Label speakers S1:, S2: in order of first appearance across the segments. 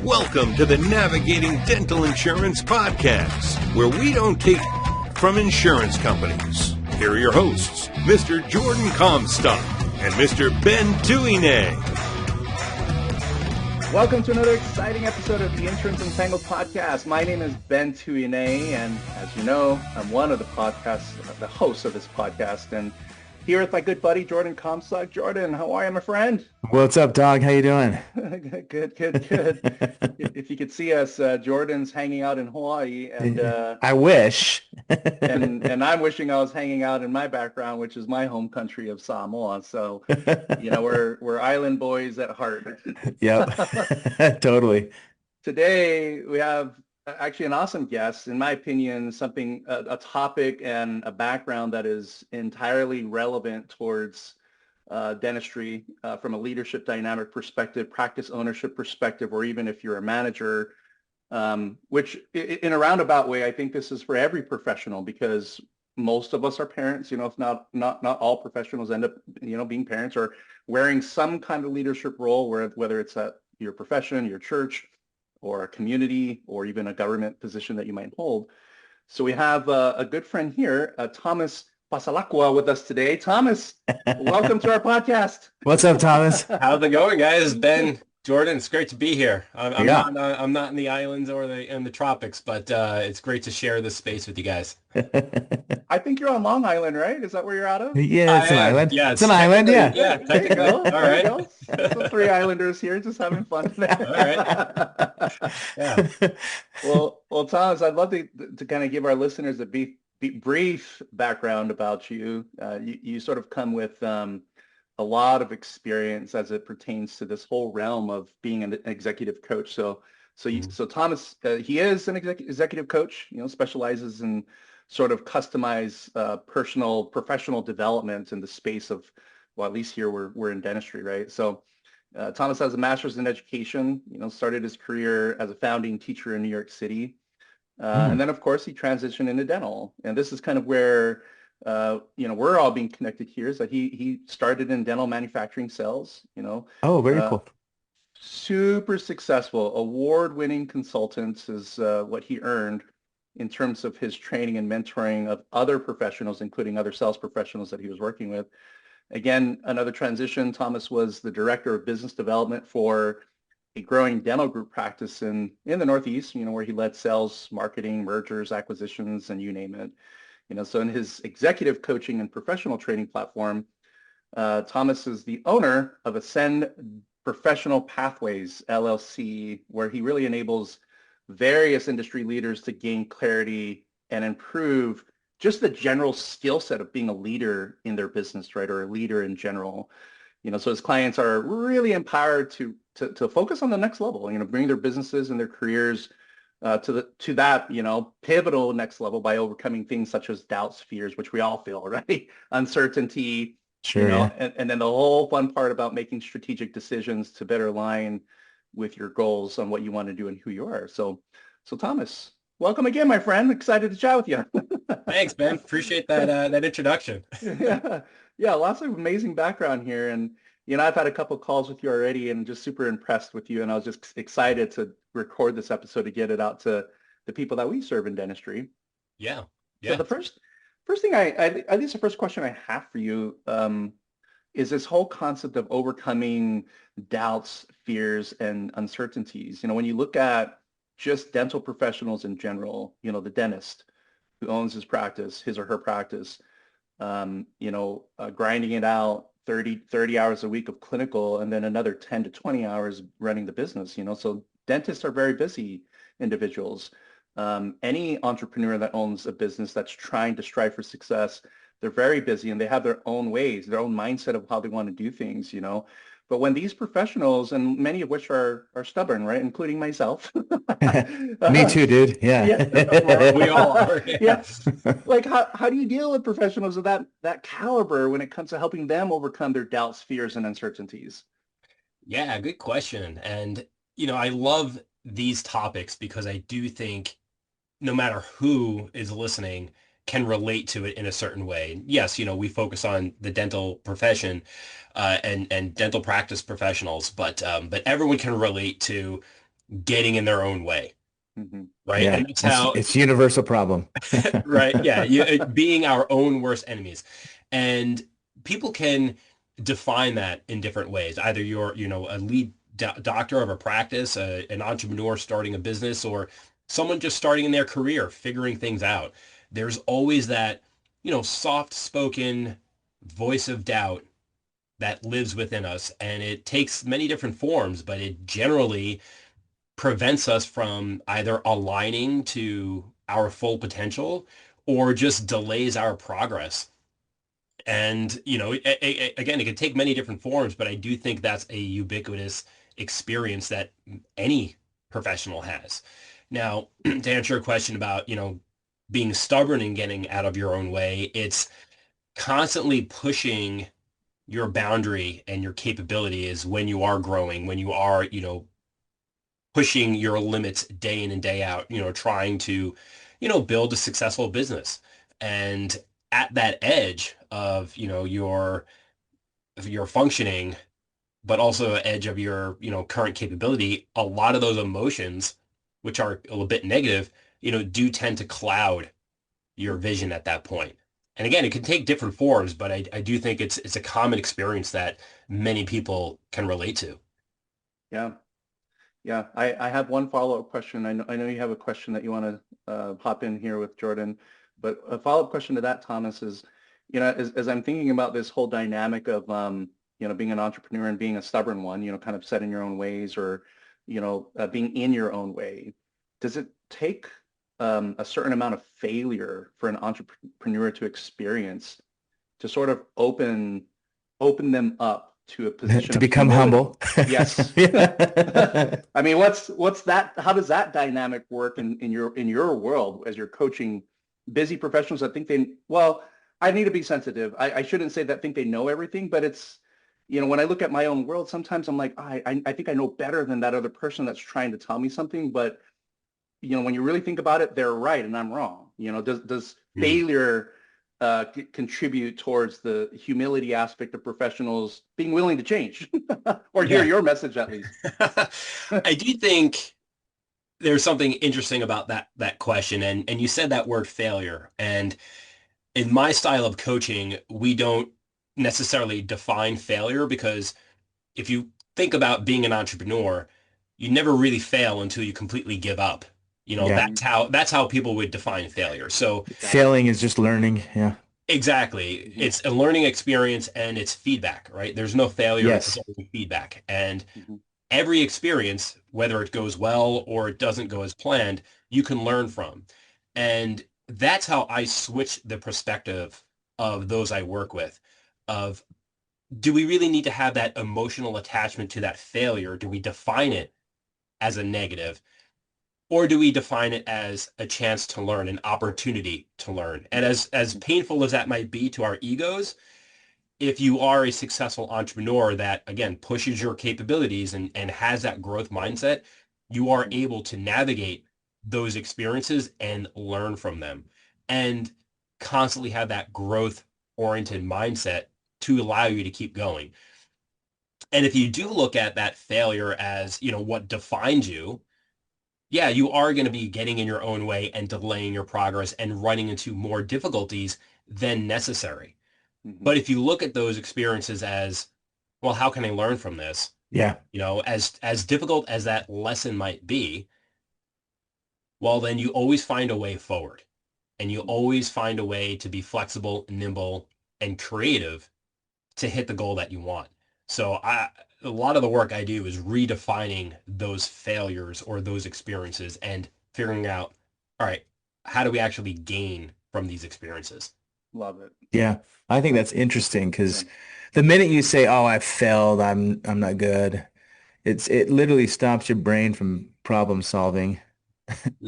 S1: Welcome to the Navigating Dental Insurance Podcast, where we don't take from insurance companies. Here are your hosts, Mr. Jordan Comstock and Mr. Ben Tuine.
S2: Welcome to another exciting episode of the Insurance Untangled Podcast. My name is Ben Tuine, and as you know, I'm one of the hosts of this podcast, and here with my good buddy, Jordan Comstock. Jordan, how are you, my friend?
S3: What's up, dog? How you doing?
S2: Good. If you could see us, Jordan's hanging out in Hawaii, and
S3: I wish.
S2: and I'm wishing I was hanging out in my background, which is my home country of Samoa. So, we're island boys at heart.
S3: Yep, totally.
S2: Today we have actually an awesome guest, in my opinion, a topic and a background that is entirely relevant towards dentistry from a leadership dynamic perspective, practice ownership perspective, or even if you're a manager, which in a roundabout way, I think this is for every professional, because most of us are parents, if not all professionals end up, being parents or wearing some kind of leadership role, whether it's at your profession, your church, or a community, or even a government position that you might hold. So we have a good friend here, Thomas Passalacqua, with us today. Thomas, welcome to our podcast.
S3: What's up, Thomas?
S4: How's it going, guys? Ben, Jordan, it's great to be here. I'm not in the islands or in the tropics, but it's great to share this space with you guys.
S2: I think you're on Long Island, right? Is that where you're out of?
S3: Yeah, it's an island.
S4: Yeah,
S3: it's an island. Yeah.
S4: Yeah,
S2: There you go.
S4: All right.
S2: So 3 islanders here, just having fun today.
S4: All right. Yeah.
S2: Well, Thomas, I'd love to kind of give our listeners a brief background about you. You sort of come with a lot of experience as it pertains to this whole realm of being an executive coach. So Thomas, he is an executive coach, specializes in sort of customized professional development in the space of, well, at least here we're in dentistry, right? So Thomas has a master's in education, started his career as a founding teacher in New York City. And then, of course, he transitioned into dental. And this is kind of where, we're all being connected here, is that he started in dental manufacturing sales,
S3: Oh, very cool.
S2: Super successful, award-winning consultant is what he earned in terms of his training and mentoring of other professionals, including other sales professionals that he was working with. Again, another transition, Thomas was the director of business development for a growing dental group practice in the Northeast, where he led sales, marketing, mergers, acquisitions, and you name it. So in his executive coaching and professional training platform, Thomas is the owner of Ascend Professional Pathways LLC, where he really enables various industry leaders to gain clarity and improve just the general skill set of being a leader in their business, right, or a leader in general. So his clients are really empowered to focus on the next level, bring their businesses and their careers to that pivotal next level by overcoming things such as doubts, fears, which we all feel, right? Uncertainty,
S3: Sure.
S2: And then the whole fun part about making strategic decisions to better align with your goals on what you want to do and who you are. So Thomas, welcome again, my friend. Excited to chat with you.
S4: Thanks, Ben. Appreciate that introduction.
S2: Yeah, lots of amazing background here. And, I've had a couple calls with you already and just super impressed with you. And I was just excited to record this episode to get it out to the people that we serve in dentistry.
S4: Yeah.
S2: So the first thing at least the first question I have for you is this whole concept of overcoming doubts, fears, and uncertainties. When you look at just dental professionals in general, the dentist who owns his or her practice, grinding it out 30 hours a week of clinical and then another 10 to 20 hours running the business, so dentists are very busy individuals. Any entrepreneur that owns a business that's trying to strive for success, they're very busy and they have their own ways, their own mindset of how they want to do things, But when these professionals, and many of which are stubborn, right, including myself.
S3: Me too, dude. Yeah.
S4: We all are.
S2: Yeah. Like, how do you deal with professionals of that caliber when it comes to helping them overcome their doubts, fears, and uncertainties?
S4: Yeah, good question. And, I love these topics because I do think no matter who is listening can relate to it in a certain way. Yes, we focus on the dental profession and dental practice professionals, but everyone can relate to getting in their own way, right?
S3: Yeah,
S4: And that's how,
S3: it's a universal problem.
S4: right? Yeah, being our own worst enemies. And people can define that in different ways. Either you're, a lead doctor of a practice, an entrepreneur starting a business, or someone just starting in their career, figuring things out. There's always that, soft-spoken voice of doubt that lives within us, and it takes many different forms, but it generally prevents us from either aligning to our full potential or just delays our progress. And, again, it can take many different forms, but I do think that's a ubiquitous experience that any professional has. Now, to answer your question about, being stubborn and getting out of your own way, it's constantly pushing your boundary and your capability is when you are growing, when you are, pushing your limits day in and day out, trying to, build a successful business. And at that edge of, your functioning, but also edge of your, current capability, a lot of those emotions, which are a little bit negative, do tend to cloud your vision at that point. And again, it can take different forms, but I do think it's a common experience that many people can relate to.
S2: Yeah. Yeah. I have one follow-up question. I know you have a question that you want to hop in here with Jordan, but a follow-up question to that, Thomas, is, as I'm thinking about this whole dynamic of, being an entrepreneur and being a stubborn one, kind of set in your own ways or, being in your own way, does it take a certain amount of failure for an entrepreneur to experience to sort of open them up to a position
S3: To
S2: of
S3: become
S2: humility?
S3: humble.
S2: Yes.
S3: Yeah.
S2: I mean, what's that? How does that dynamic work in your world as you're coaching busy professionals that think well, I need to be sensitive. I shouldn't say that think they know everything, but it's, when I look at my own world, sometimes I'm like, I think I know better than that other person that's trying to tell me something, but when you really think about it, they're right and I'm wrong. Does failure contribute towards the humility aspect of professionals being willing to change or hear your message at least?
S4: I do think there's something interesting about that question. And you said that word failure. And in my style of coaching, we don't necessarily define failure because if you think about being an entrepreneur, you never really fail until you completely give up.
S3: Yeah.
S4: That's how people would define failure. So
S3: Failing is just learning. Yeah.
S4: exactly, it's a learning experience and it's feedback, right? There's no failure, it's
S3: Yes.
S4: only feedback. And
S2: Mhm.
S4: every experience, whether it goes well or it doesn't go as planned, you can learn from. And that's how I switch the perspective of those I work with, of do we really need to have that emotional attachment to that failure? Do we define it as a negative? Or do we define it as a chance to learn, an opportunity to learn? And as painful as that might be to our egos, if you are a successful entrepreneur that, again, pushes your capabilities and has that growth mindset, you are able to navigate those experiences and learn from them and constantly have that growth-oriented mindset to allow you to keep going. And if you do look at that failure as, what defines you, yeah, you are going to be getting in your own way and delaying your progress and running into more difficulties than necessary.
S2: Mhm.
S4: But if you look at those experiences as, well, how can I learn from this?
S3: Yeah.
S4: As difficult as that lesson might be, well, then you always find a way forward and you always find a way to be flexible, nimble, and creative to hit the goal that you want. So a lot of the work I do is redefining those failures or those experiences and figuring out, all right, how do we actually gain from these experiences?
S2: Love it.
S3: Yeah. I think that's interesting
S2: Yeah.
S3: because the minute you say, "Oh, I failed, I'm not good," it literally stops your brain from problem solving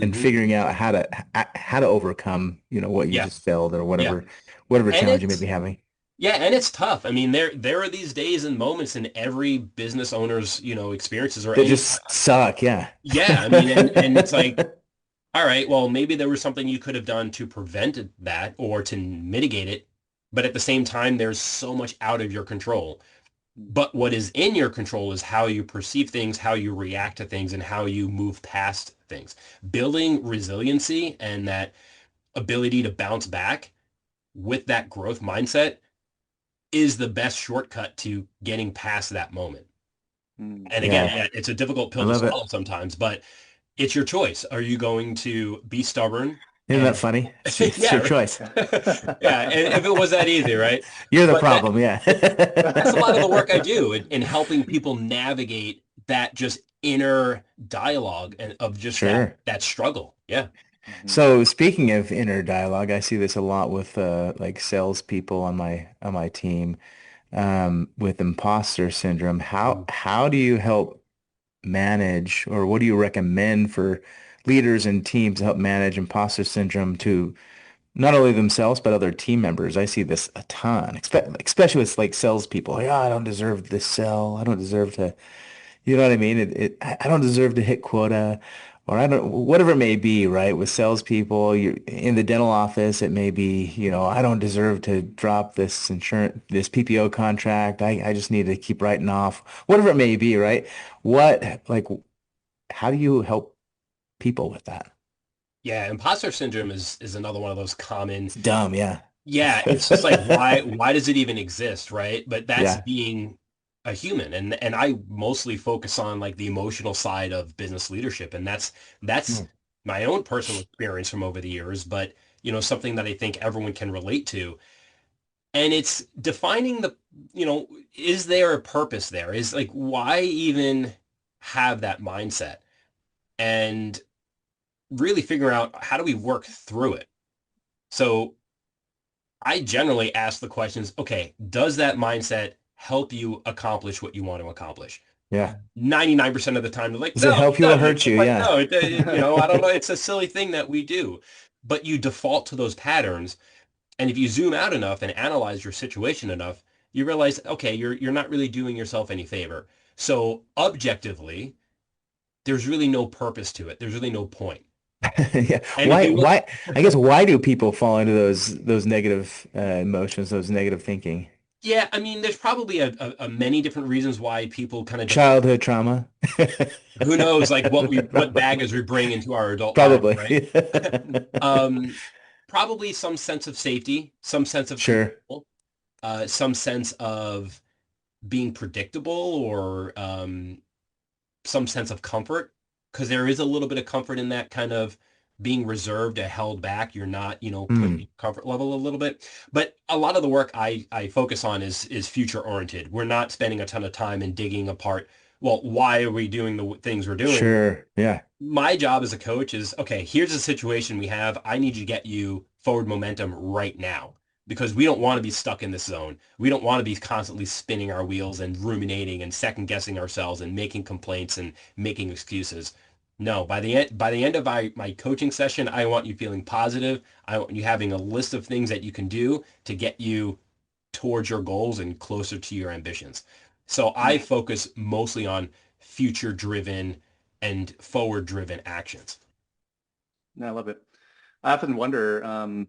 S3: and
S4: Hmm.
S3: figuring out how to overcome, what you
S4: Yeah,
S3: just failed or
S4: yeah.
S3: whatever
S4: And
S3: challenge you may be
S4: it's
S3: having.
S4: Yeah, and it's tough. I mean, there are these days and moments in every business owner's, experiences or
S3: They
S4: any,
S3: just suck. Yeah.
S4: yeah, I mean, and it's like, all right, well, maybe there was something you could have done to prevent that or to mitigate it, but at the same time, there's so much out of your control. But what is in your control is how you perceive things, how you react to things, and how you move past things. Building resiliency and that ability to bounce back with that growth mindset is the best shortcut to getting past that moment.
S2: Mm.
S4: And again,
S3: Yeah,
S4: yeah, it's a difficult
S3: I
S4: pill to
S3: love it.
S4: swallow sometimes, but it's your choice. Are you going to be stubborn
S3: Isn't that
S4: and
S3: funny? It's your
S4: yeah,
S3: choice.
S4: yeah, and if it was that easy, right?
S3: You're the
S4: But
S3: problem. Yeah.
S4: that's a lot of the work I do in helping people navigate that just inner dialogue and of just
S3: Sure.
S4: that struggle. Yeah.
S2: Mhm.
S3: So speaking of inner dialogue, I see this a lot with like salespeople on my team with imposter syndrome.
S4: Mhm.
S3: How do you help manage, or what do you recommend for leaders and teams to help manage imposter syndrome to not only themselves but other team members? I see this a ton, especially with like salespeople. Yeah, I don't deserve this sell. I don't deserve to. You know what I mean? I don't deserve to hit quota, or I don't, whatever it may be, right? With salespeople, you in the dental office, it may be, I don't deserve to drop this insurance, this PPO contract. I just need to keep writing off, whatever it may be, right? Like, how do you help people with that?
S4: Yeah, imposter syndrome is another one of those common.
S3: It's dumb, yeah.
S4: Yeah, it's just like why does it even exist, right? But that's
S3: Yeah.
S4: being a human, and I mostly focus on like the emotional side of business leadership, and that's
S3: Hmm.
S4: my own personal experience from over the years, but something that I think everyone can relate to. And it's defining is there a purpose there? Is like why even have that mindset? And really figure out how do we work through it. So I generally ask the questions, okay, does that mindset help you accomplish what you want to accomplish?
S3: Yeah.
S4: 99% of the time, they're like,
S3: Does it
S4: no,
S3: help
S4: it
S3: you or
S4: doesn't.
S3: hurt
S4: I'm
S3: you?
S4: like,
S3: Yeah.
S4: no, I don't know. It's a silly thing that we do. But you default to those patterns. And if you zoom out enough and analyze your situation enough, you realize, okay, you're not really doing yourself any favor. So objectively, there's really no purpose to it. There's really no point.
S3: Yeah.
S4: And if you look,
S3: I guess why do people fall into those negative emotions, those negative thinking?
S4: yeah, I mean, there's probably a many different reasons why people kind of default.
S3: Childhood trauma.
S4: Who knows, like what baggage we bring into our adult lives, right?
S3: Probably.
S4: Um, Probably some sense of safety, some sense of
S3: Sure.
S4: control, some sense of being predictable, or some sense of comfort, because there is a little bit of comfort in that kind of being reserved or held back. You're not, pushing
S3: Hmm.
S4: comfort level a little bit. But a lot of the work I focus on is future oriented. We're not spending a ton of time in digging apart, well, why are we doing the things we're doing?
S3: Sure. Yeah.
S4: My job as a coach is, okay, here's the situation we have. I need to get you forward momentum right now, because we don't want to be stuck in this zone. We don't want to be constantly spinning our wheels and ruminating and second guessing ourselves and making complaints and making excuses. No, by the end of my coaching session, I want you feeling positive. I want you having a list of things that you can do to get you towards your goals and closer to your ambitions. So I focus mostly on future driven and forward driven actions.
S2: I love it. I often wonder, a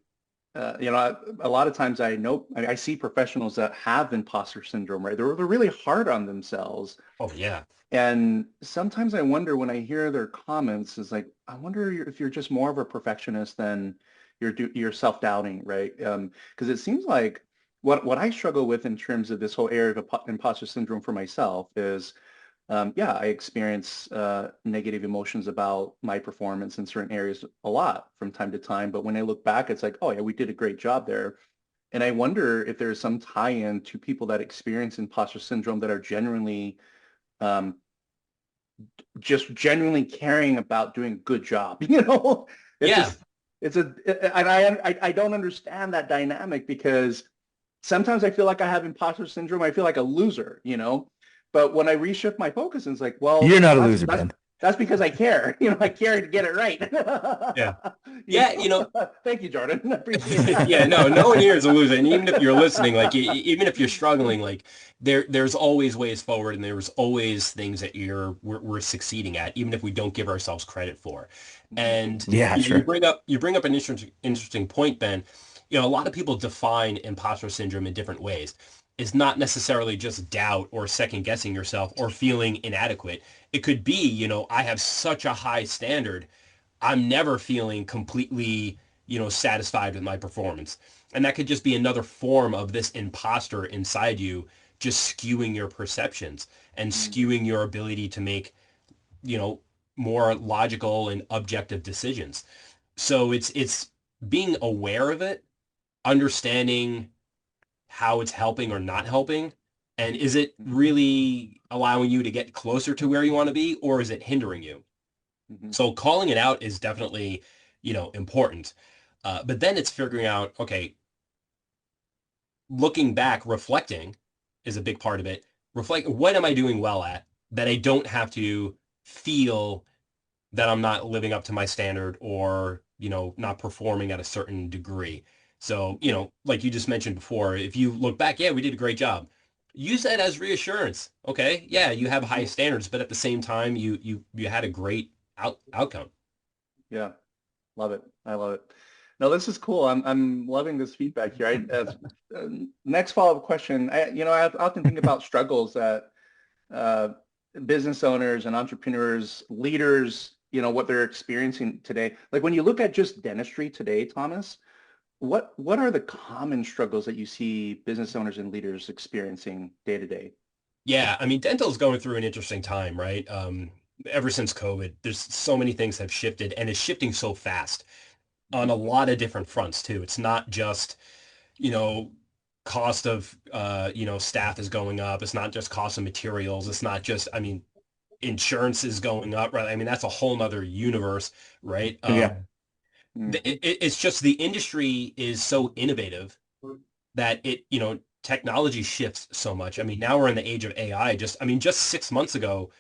S2: lot of times I see professionals that have imposter syndrome, right? They're really hard on themselves.
S4: Oh yeah.
S2: And sometimes I wonder when I hear their comments is like, I wonder if you're just more of a perfectionist than you're self-doubting, right? Because it seems like what I struggle with in terms of this whole area of imposter syndrome for myself is yeah, I experience negative emotions about my performance in certain areas a lot from time to time. But when I look back, it's like, oh yeah, we did a great job there. And I wonder if there's some tie-in to people that experience imposter syndrome that are genuinely um, just genuinely caring about doing a good job. It's
S4: Yeah.
S2: just and I don't understand that dynamic because sometimes I feel like I have imposter syndrome. I feel like a loser. But when I reshift my focus, and it's like,
S3: You're
S2: well,
S3: not a
S2: that's
S3: loser,
S2: that's
S3: Ben.
S2: that's because I care. I care to get it right.
S4: Yeah.
S2: you
S4: Yeah.
S2: know? Thank you, Jordan. I appreciate
S4: Yeah,
S2: that.
S4: no one here is a loser. And even if you're listening, like even if you're struggling, like there's always ways forward, and there's always things that we're succeeding at, even if we don't give ourselves credit for. And
S3: Yeah,
S4: you
S3: sure.
S4: bring up an interesting point, Ben. a lot of people define imposter syndrome in different ways. It's not necessarily just doubt or second guessing yourself or feeling inadequate. It could be, I have such a high standard. I'm never feeling completely, satisfied with my performance. And that could just be another form of this imposter inside you, just skewing your perceptions and skewing your ability to make, you know, more logical and objective decisions. So it's being aware of it, understanding how it's helping or not helping, and is it really allowing you to get closer to where you want to be, or is it hindering you?
S2: Mm-hmm.
S4: So calling it out is definitely, important. But then it's figuring out, okay, looking back, reflecting is a big part of it. Reflect, what am I doing well at that I don't have to feel that I'm not living up to my standard or, not performing at a certain degree. So, like you just mentioned before, if you look back, yeah, we did a great job. Use that as reassurance. Okay, yeah, you have high standards, but at the same time, you had a great outcome.
S2: Yeah, love it. I love it. No, this is cool. I'm loving this feedback here. Next follow-up question. I often think about struggles that uh, business owners and entrepreneurs, leaders, what they're experiencing today. Like when you look at just dentistry today, Thomas, what are the common struggles that you see business owners and leaders experiencing day to day?
S4: Yeah, I mean, dental's going through an interesting time, right? Ever since COVID, there's so many things have shifted, and it's shifting so fast on a lot of different fronts too. It's not just, you know, cost of, staff is going up. It's not just cost of materials. It's not just, I mean, insurance is going up, right? I mean, that's a whole nother universe, right?
S3: Yeah.
S4: It's just the industry is so innovative that technology shifts so much. I mean, now we're in the age of AI. Just 6 months ago,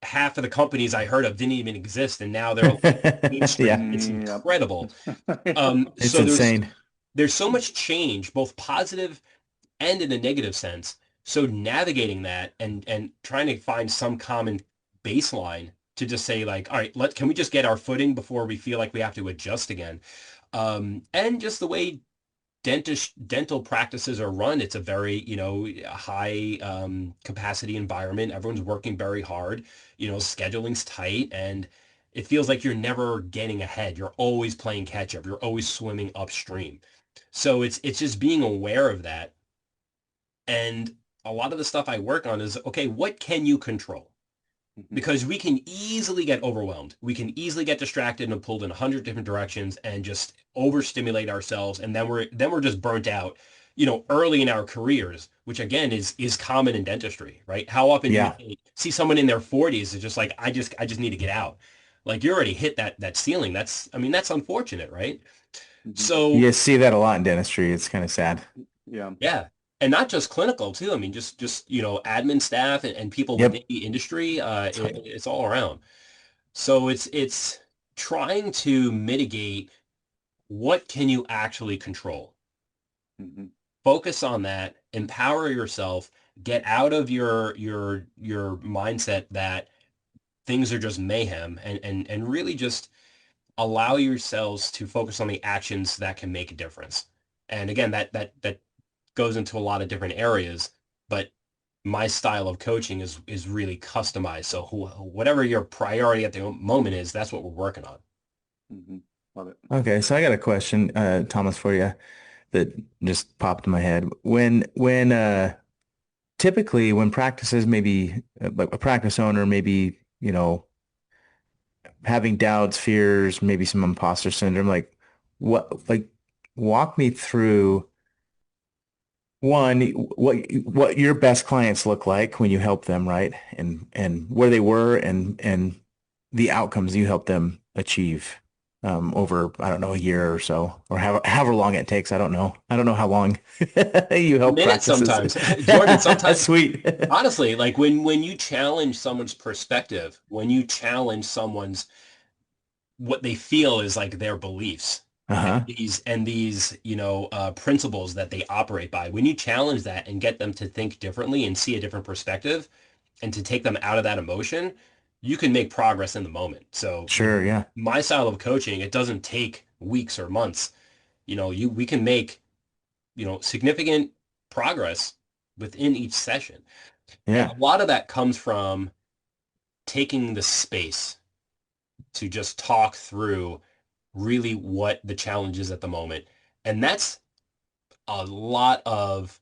S4: half of the companies I heard of didn't even exist, and now they're like
S3: Yeah.
S4: mainstream. It's
S2: Yep.
S4: incredible.
S3: It's
S4: So there's
S3: insane.
S4: there's so much change, both positive and in a negative sense. So navigating that and trying to find some common baseline to just say like, all right, can we just get our footing before we feel like we have to adjust again? And just the way dental practices are run, it's a very, high capacity environment. Everyone's working very hard, scheduling's tight, and it feels like you're never getting ahead. You're always playing catch up. You're always swimming upstream. So it's just being aware of that. And a lot of the stuff I work on is, okay, what can you control?
S2: Mhm.
S4: Because we can easily get overwhelmed. We can easily get distracted and pulled in 100 different directions and just overstimulate ourselves. And then we're just burnt out, early in our careers, which again is common in dentistry, right? How often do you
S3: Yeah.
S4: see someone in their 40s is just like, I just need to get out. Like you already hit that ceiling. That's unfortunate, right?
S2: Mhm.
S4: So
S3: You see that a lot in dentistry. It's kind of sad.
S2: Yeah.
S4: yeah. And not just clinical too. I mean, just, admin staff and people within
S3: Yep.
S4: the industry, it's all around. So it's trying to mitigate what can you actually control.
S2: Mhm.
S4: Focus on that, empower yourself, get out of your mindset that things are just mayhem and really just allow yourselves to focus on the actions that can make a difference. And again, that goes into a lot of different areas, but my style of coaching is really customized. So whatever your priority at the moment is, that's what we're working on.
S2: Mhm. Love it.
S3: Okay, so I got a question, Thomas, for you that just popped in my head. When typically when practices maybe like a practice owner maybe, having doubts, fears, maybe some imposter syndrome, like walk me through one, what your best clients look like when you help them, right? And where they were and the outcomes you help them achieve over, I don't know, a year or so, or however long it takes. I don't know. I don't know how long you help
S4: Minutes
S3: practices.
S4: sometimes. Jordan, sometimes
S3: Sweet.
S4: honestly, like when you challenge someone's perspective, when you challenge someone's what they feel is like their beliefs and
S3: Uh-huh.
S4: these principles that they operate by, when you challenge that and get them to think differently and see a different perspective and to take them out of that emotion, you can make progress in the moment. So with
S3: Sure, yeah.
S4: my style of coaching, it doesn't take weeks or months. we can make, significant progress within each session. And
S3: Yeah.
S4: a lot of that comes from taking the space to just talk through really what the challenge is at the moment. And that's a lot of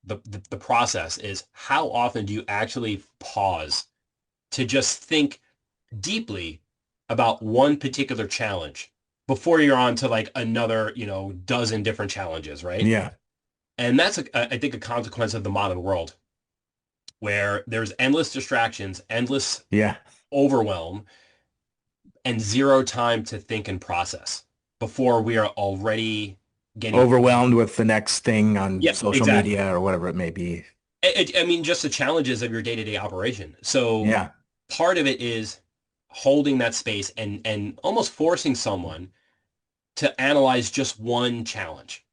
S4: the process is how often do you actually pause to just think deeply about one particular challenge before you're on to like another, dozen different challenges, right?
S3: Yeah.
S4: And that's, I think, a consequence of the modern world where there's endless distractions, endless
S3: Yeah.
S4: overwhelm, and zero time to think and process before we are already getting.
S3: Overwhelmed with the next thing on
S4: Yep,
S3: social
S4: exactly.
S3: media or whatever it may be.
S4: I mean, just the challenges of your day-to-day operation. So
S3: Yeah.
S4: part of it is holding that space and almost forcing someone to analyze just one challenge,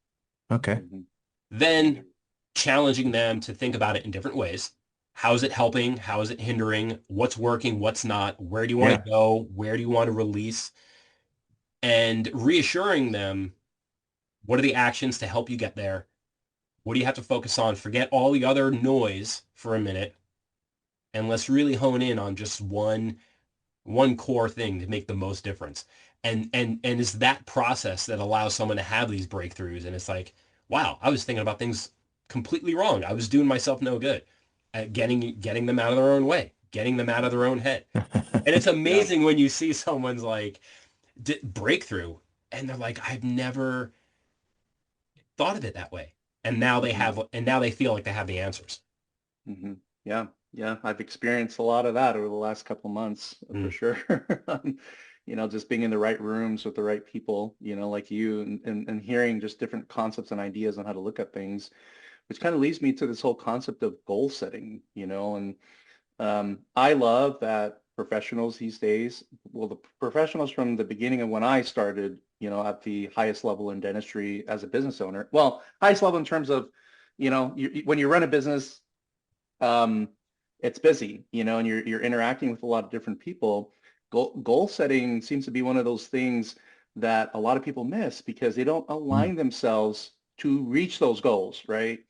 S3: Okay.
S2: Mhm.
S4: then challenging them to think about it in different ways. How is it helping? How is it hindering? What's working? What's not? Where do you want
S3: Yeah.
S4: to go? Where do you want to release? And reassuring them, what are the actions to help you get there? What do you have to focus on? Forget all the other noise for a minute and let's really hone in on just one core thing to make the most difference. And it's that process that allows someone to have these breakthroughs. And it's like, wow, I was thinking about things completely wrong. I was doing myself no good at getting them out of their own way, getting them out of their own head. And it's
S2: Yeah.
S4: amazing when you see someone's like breakthrough and they're like, I've never thought of it that way.
S2: Mhm.
S4: And now they feel like they have the answers.
S2: Hmm. Yeah, yeah, I've experienced a lot of that over the last couple months for
S4: Mm.
S2: sure. Just being in the right rooms with the right people, like you, and hearing just different concepts and ideas on how to look at things, which kind of leads me to this whole concept of goal setting, and I love that professionals these days, well, the professionals from the beginning of when I started, at the highest level in dentistry as a business owner, well, highest level in terms of, when you run a business, um, it's busy, and you're interacting with a lot of different people. Goal setting seems to be one of those things that a lot of people miss because they don't
S3: Mm.
S2: align themselves to reach those goals, right?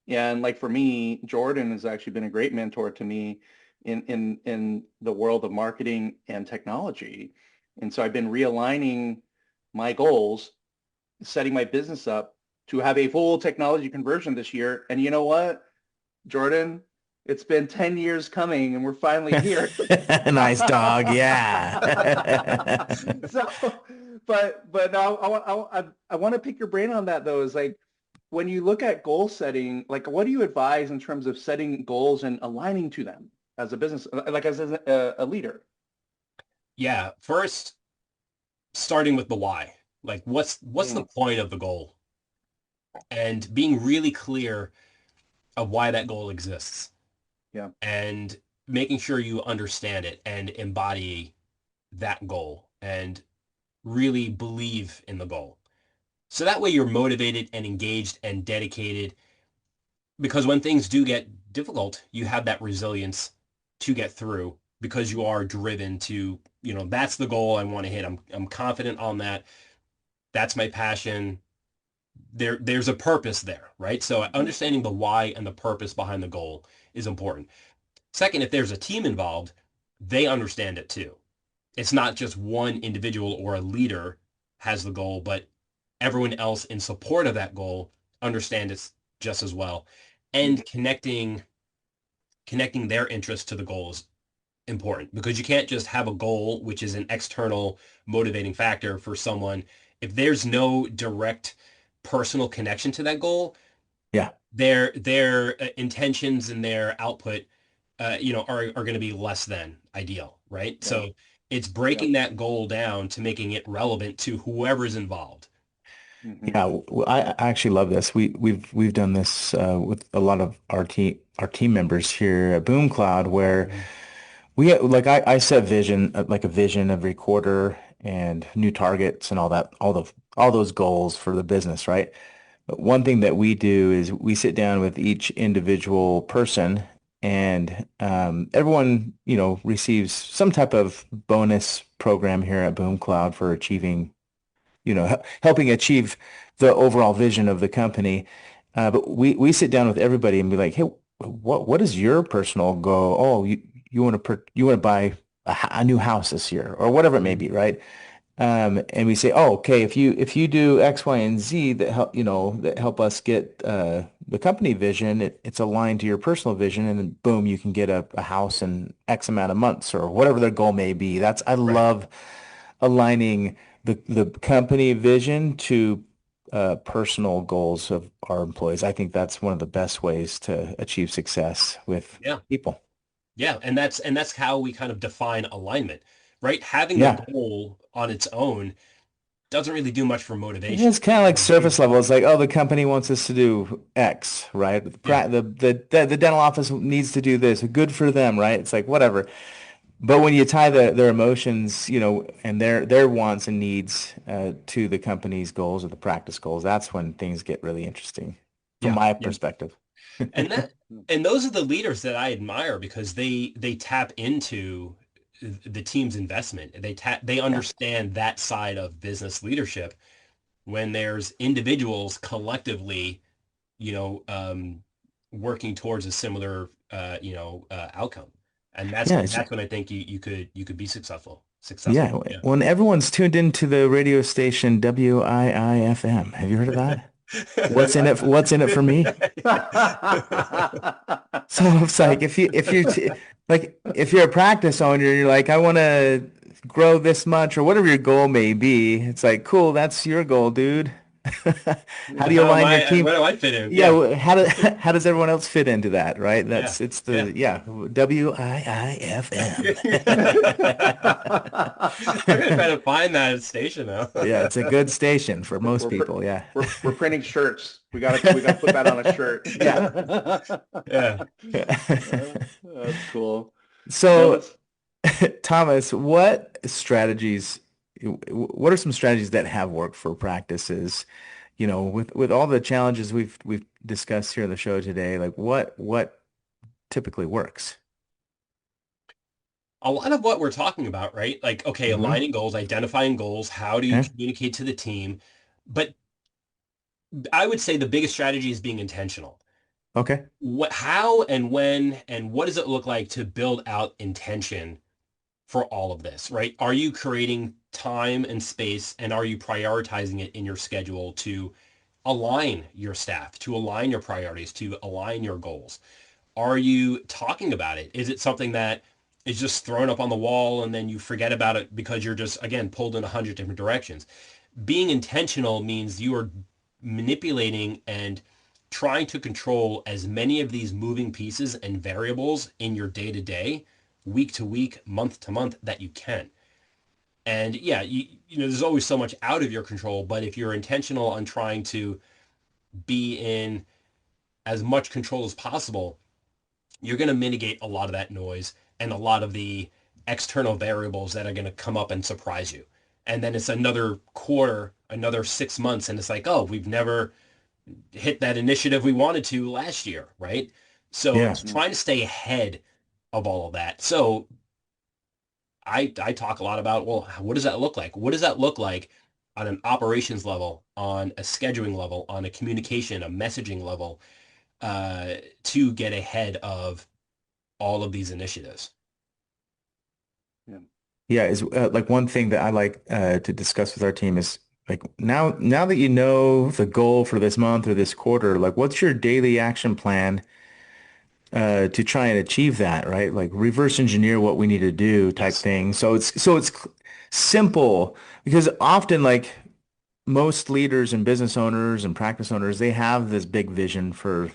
S2: And like for me, Jordan has actually been a great mentor to me in the world of marketing and technology. And so I've been realigning my goals, setting my business up to have a full technology conversion this year. And you know what? Jordan, it's been 10 years coming and we're finally here.
S3: Nice dog. Yeah.
S2: So, but now I want to pick your brain on that though, is like when you look at goal setting, like what do you advise in terms of setting goals and aligning to them as a business, like as a leader?
S4: Yeah. First, starting with the why. Like what's the
S2: Mm,
S4: point of the goal? And being really clear of why that goal exists
S2: yeah.
S4: and making sure you understand it and embody that goal and really believe in the goal. So that way you're motivated and engaged and dedicated because when things do get difficult, you have that resilience to get through because you are driven to, that's the goal I want to hit. I'm confident on that. That's my passion. There's a purpose there, right? So
S2: Mhm.
S4: understanding the why and the purpose behind the goal is important. Second, if there's a team involved, they understand it too. It's not just one individual or a leader has the goal, but everyone else in support of that goal understand it just as well.
S2: Mhm.
S4: And connecting their interest to the goal is important because you can't just have a goal, which is an external motivating factor for someone. If there's no direct personal connection to that goal,
S3: Yeah.
S4: their intentions and their output, are going to be less than ideal, right?
S2: Yeah.
S4: So it's
S2: Yeah.
S4: breaking that goal down to making it relevant to whoever's involved.
S2: Hmm.
S3: Yeah, I actually love this. We've done this with a lot of our team members here at Boom Cloud, where
S4: Mhm.
S3: I set vision like a vision every quarter and new targets and all that, all those goals for the business, right? But one thing that we do is we sit down with each individual person and everyone, receives some type of bonus program here at Boom Cloud for achieving helping achieve the overall vision of the company. But we sit down with everybody and be like, hey, what is your personal goal? Oh, you want to buy a new house this year or whatever it may be, right? And we say, oh, okay, if you do X, Y, and Z that help us get the company vision, it's aligned to your personal vision, and then boom, you can get a house in X amount of months or whatever their goal may be. I
S4: Right.
S3: love aligning the company vision to personal goals of our employees. I think that's one of the best ways to achieve success with
S4: Yeah.
S3: people.
S4: Yeah. And that's how we kind of define alignment, right? Having a
S3: Yeah.
S4: goal on its own doesn't really do much for
S3: Yeah,
S4: motivation.
S3: it's kind of like surface
S4: Achieving
S3: level.
S4: goals.
S3: It's like, oh, the company wants us to do X, right?
S4: Yeah.
S3: The dental office needs to do this. Good for them, right? It's like whatever. But when you tie their emotions, and their wants and needs to the company's goals or the practice goals, that's when things get really interesting from
S4: Yeah.
S3: my
S4: Yeah.
S3: perspective.
S4: And that and those are the leaders that I admire because they tap into the team's investment. They
S3: Yeah.
S4: understand that side of business leadership when there's individuals collectively, you know, um, working towards a similar outcome. And that's
S3: Yeah.
S4: when that's when I think you could be successful.
S3: Yeah.
S4: Successful. Yeah.
S3: When everyone's tuned into the radio station WIIFM, have you heard of that? What's in it for me? So it's like if you're a practice owner, you're like, I want to grow this much or whatever your goal may be. It's like, cool, that's your goal, dude. How do you
S4: How am
S3: align your
S4: I?
S3: team?
S4: Where do I fit in?
S3: Yeah,
S4: Yeah.
S3: how does everyone else fit into that, right?
S4: Yeah.
S3: It's
S4: Yeah.
S3: the yeah, WIIFM.
S4: I'm gonna try to find that station now.
S3: Yeah, it's a good station for
S2: We're
S3: most
S2: we're, pr-
S3: people, yeah.
S2: we're printing shirts. We gotta put that on a shirt.
S3: Yeah.
S4: Yeah.
S2: That's cool. No,
S3: So
S2: that's
S3: Thomas, what are some strategies that have worked for practices, with all the challenges we've discussed here on the show today, like what typically works?
S4: A lot of what we're talking about, right? Like, okay,
S3: Hmm.
S4: aligning goals, identifying goals, how do you
S3: Okay.
S4: communicate to the team? But I would say the biggest strategy is being intentional.
S3: Okay.
S4: How and when and what does it look like to build out intention for all of this, right? Are you creating time and space and are you prioritizing it in your schedule to align your staff, to align your priorities, to align your goals? Are you talking about it? Is it something that is just thrown up on the wall and then you forget about it because you're just, again, pulled in 100 different directions? Being intentional means you are manipulating and trying to control as many of these moving pieces and variables in your day to day, week to week, month to month that you can. And yeah, there's always so much out of your control, but if you're intentional on trying to be in as much control as possible, you're going to mitigate a lot of that noise and a lot of the external variables that are going to come up and surprise you. And then it's another quarter, another 6 months, and it's like, oh, we've never hit that initiative we wanted to last year, right? So
S3: Yeah.
S4: it's trying to stay ahead of all of that. So I talk a lot about, well, what does that look like? What does that look like on an operations level, on a scheduling level, on a communication, a messaging level, to get ahead of all of these initiatives?
S2: yeah.
S3: Yeah, is like one thing that I like to discuss with our team is like now that you know the goal for this month or this quarter, like what's your daily action plan to try and achieve that, right? Like reverse engineer what we need to do type
S4: Yes.
S3: thing. So it's simple because often like most leaders and business owners and practice owners, they have this big vision for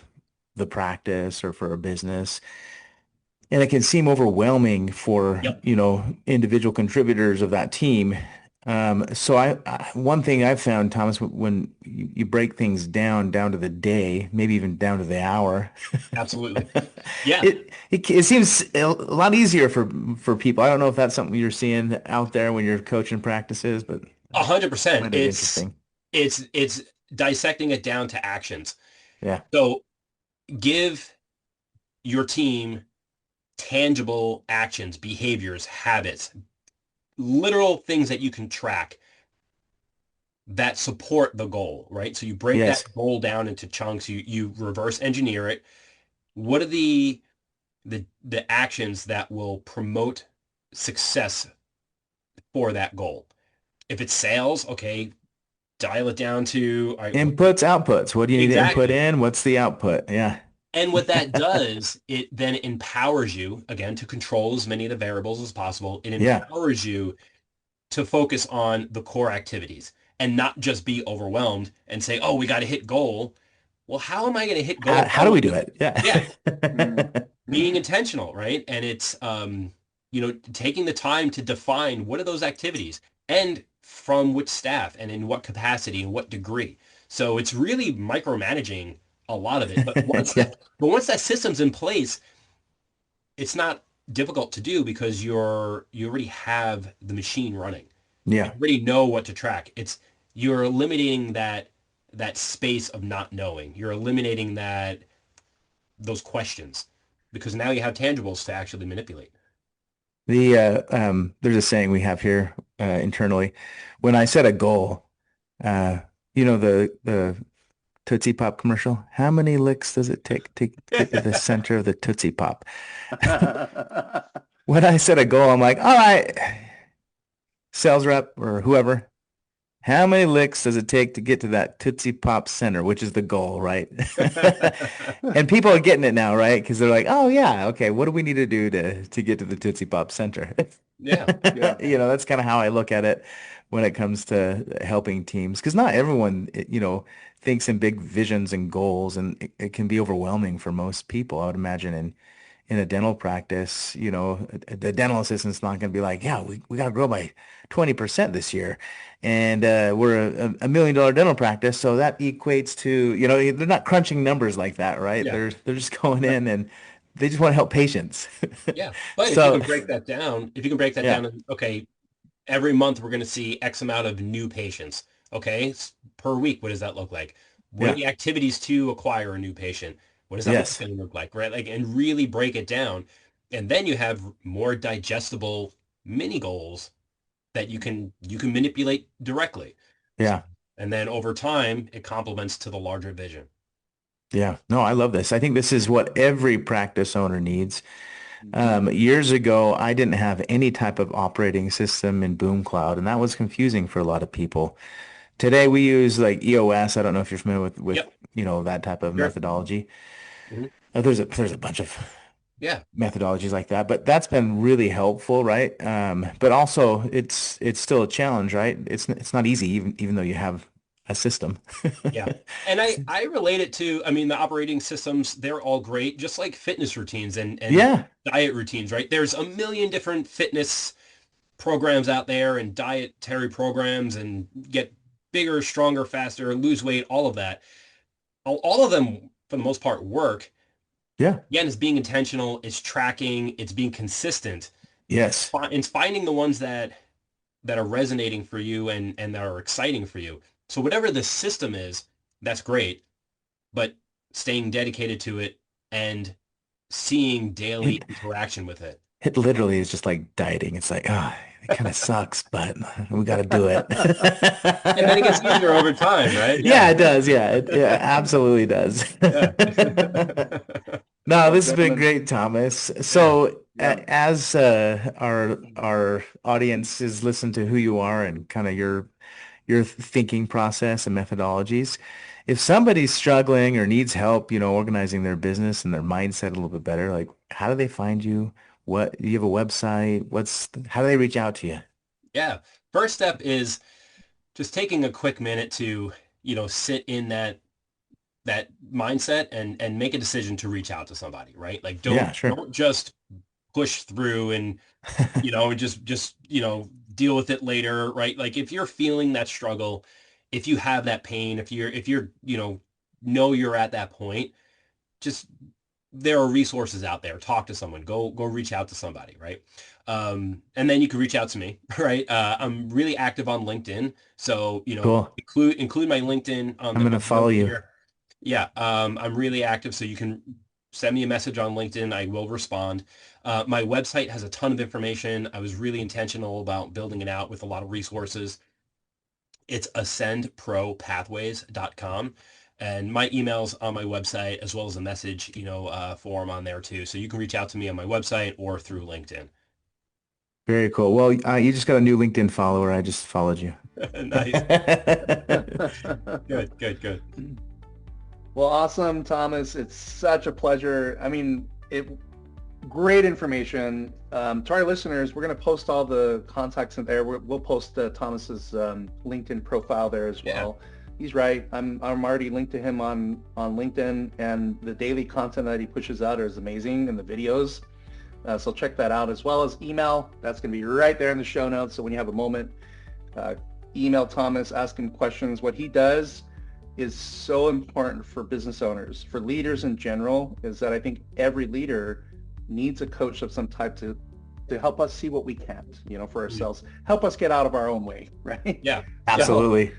S3: the practice or for a business. And it can seem overwhelming for,
S4: Yep.
S3: individual contributors of that team. So one thing I've found, Thomas, when you break things down to the day, maybe even down to the hour,
S4: Absolutely. Yeah.
S3: it seems a lot easier for people. I don't know if that's something you're seeing out there when you're coaching practices, but
S4: A hundred
S3: I
S4: percent.
S3: find it
S4: It's
S3: interesting.
S4: it's it's dissecting it down to actions.
S3: Yeah.
S4: So give your team tangible actions, behaviors, habits, literal things that you can track that support the goal, right? So you break that
S3: Yes.
S4: goal down into chunks, you reverse engineer it. What are the actions that will promote success for that goal? If it's sales, okay, dial it down to, all right,
S3: Inputs, outputs. What do you need to input
S4: exactly.
S3: in? What's the output? Yeah.
S4: And what that does, it then empowers you, again, to control as many of the variables as possible. It
S3: Yeah.
S4: empowers you to focus on the core activities and not just be overwhelmed and say, oh, we got to hit goal. Well, how am I going to hit goal?
S3: How do we do it?
S4: Yeah,
S2: Mm.
S3: Yeah.
S4: being intentional, right? And it's, taking the time to define what are those activities and from which staff and in what capacity and what degree. So it's really micromanaging a lot of it.
S3: Yeah.
S4: But once that system's in place, it's not difficult to do because you already have the machine running. You
S3: Yeah.
S4: already know what to track. You're eliminating that space of not knowing. You're eliminating those questions because now you have tangibles to actually manipulate.
S3: There's a saying we have here internally. When I set a goal, uh, the Tootsie Pop commercial. How many licks does it take to get to the center of the Tootsie Pop? When I set a goal, I'm like, all right, sales rep or whoever, how many licks does it take to get to that Tootsie Pop center, which is the goal, right? And people are getting it now, right? Because they're like, oh yeah, okay, what do we need to do to get to the Tootsie Pop center?
S4: Yeah.
S2: Yeah.
S3: That's kind of how I look at it when it comes to helping teams. Because not everyone, thinks in big visions and goals, and it can be overwhelming for most people, I would imagine, in a dental practice, the dental assistant's not going to be like, yeah, we got to grow by 20% this year. And we're a $1 million dental practice. So that equates to, they're not crunching numbers like that, right?
S4: Yeah.
S3: They're just going in and they just want to help patients.
S4: Yeah. But if you
S3: So,
S4: can break that down,
S3: yeah,
S4: okay, every month we're going to see X amount of new patients. Okay. Per week, what does that look like? What are
S3: yeah,
S4: the activities to acquire a new patient? What does that
S3: yes,
S4: marketing look like? Right. Like, and really break it down. And then you have more digestible mini goals that you can manipulate directly. So,
S3: yeah.
S4: and then over time, it complements to the larger vision.
S3: Yeah, no, I love this. I think this is what every practice owner needs.
S2: Mhm.
S3: Years ago, I didn't have any type of operating system in Boom Cloud, and that was confusing for a lot of people. Today, we use like EOS. I don't know if you're familiar with
S4: Yep.
S3: that type of
S4: Sure.
S3: methodology.
S4: Mhm.
S3: There's a bunch of
S4: Yeah.
S3: methodologies like that, but that's been really helpful, right? But also, it's still a challenge, right? It's not easy, even though you have a system.
S4: Yeah. And I relate it to, I mean, the operating systems, they're all great, just like fitness routines and
S3: Yeah,
S4: diet routines, right? There's a million different fitness programs out there and dietary programs and get bigger, stronger, faster, lose weight, all of that. All of them, for the most part, work.
S3: yeah,
S4: Again, it's being intentional, it's tracking, it's being consistent.
S3: yes.
S4: It's finding the ones that are resonating for you and that are exciting for you. So whatever the system is, that's great, but staying dedicated to it and seeing daily
S3: It
S4: interaction with it.
S3: It literally is just like dieting. It's like, it kind of sucks, but we got to do it.
S4: And then it gets easier over time, right?
S3: Yeah,
S4: Yeah.
S3: it does. Yeah, it absolutely does.
S4: Yeah.
S3: No,
S2: Well,
S3: this has been
S2: gentlemen,
S3: great, Thomas.
S4: Yeah.
S3: So,
S2: yeah.
S3: as our audience is listening to who you are and kind of your thinking process and methodologies. If somebody's struggling or needs help, organizing their business and their mindset a little bit better, like how do they find you? What do you have a website? How do they reach out to you?
S4: Yeah. First step is just taking a quick minute to, sit in that mindset and make a decision to reach out to somebody, right? Like
S3: Yeah,
S4: don't
S3: sure.
S4: don't just push through and just deal with it later, right? Like if you're feeling that struggle, if you have that pain, if you're know you're at that point, just there are resources out there. Talk to someone. Go reach out to somebody, right? And then you can reach out to me, right? I'm really active on LinkedIn, so
S3: Cool.
S4: include my LinkedIn on
S3: I'm
S4: the
S3: gonna follow
S4: note
S3: you.
S4: here. Yeah, I'm really active, so you can send me a message on LinkedIn. I will respond. My website has a ton of information. I was really intentional about building it out with a lot of resources. It's ascendpropathways.com. And my email's on my website, as well as a message, form on there too. So you can reach out to me on my website or through LinkedIn.
S3: Very cool. Well, you just got a new LinkedIn follower. I just followed you.
S4: Nice. Good.
S2: Well, awesome, Thomas. It's such a pleasure. I mean, great information. To our listeners, we're going to post all the contacts in there. We'll post Thomas's LinkedIn profile there as well. Yeah. He's right. I'm already linked to him on LinkedIn, and the daily content that he pushes out is amazing, and the videos. So check that out, as well as email. That's going to be right there in the show notes. So when you have a moment, email Thomas, ask him questions. What he does is so important for business owners, for leaders in general, is that I think every leader needs a coach of some type to help us see what we can't, for ourselves, help us get out of our own way, right?
S4: Yeah,
S3: absolutely.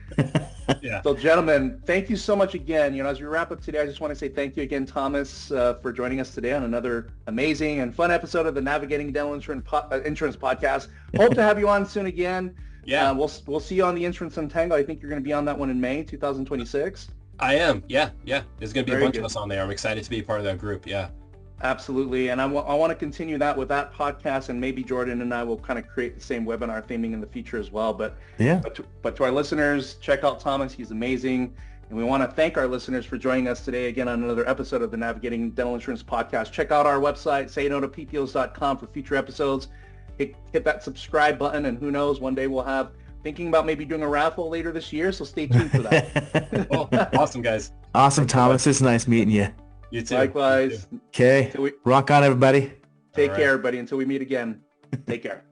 S2: Yeah. So gentlemen, thank you so much again. As we wrap up today, I just want to say thank you again, Thomas, for joining us today on another amazing and fun episode of the Navigating Dental Insurance Podcast. Hope to have you on soon again.
S4: Yeah.
S2: We'll see you on the Insurance Untangle. I think you're going to be on that one in May 2026.
S4: I am. Yeah. There's going to be a bunch of us on there. I'm excited to be a part of that group. Yeah.
S2: Absolutely. And I want to continue that with that podcast, and maybe Jordan and I will kind of create the same webinar theming in the future as well. But to our listeners, check out Thomas. He's amazing. And we want to thank our listeners for joining us today again on another episode of the Navigating Dental Insurance Podcast. Check out our website, saynotoppos.com, for future episodes. Hit that subscribe button, and who knows, one day we'll have thinking about maybe doing a raffle later this year. So stay tuned for that.
S4: Well, awesome, guys.
S3: Awesome, Thomas. It's nice meeting you.
S4: You too.
S2: Likewise.
S3: Okay. Rock on, everybody.
S2: Take care, everybody. Until we meet again. Take care.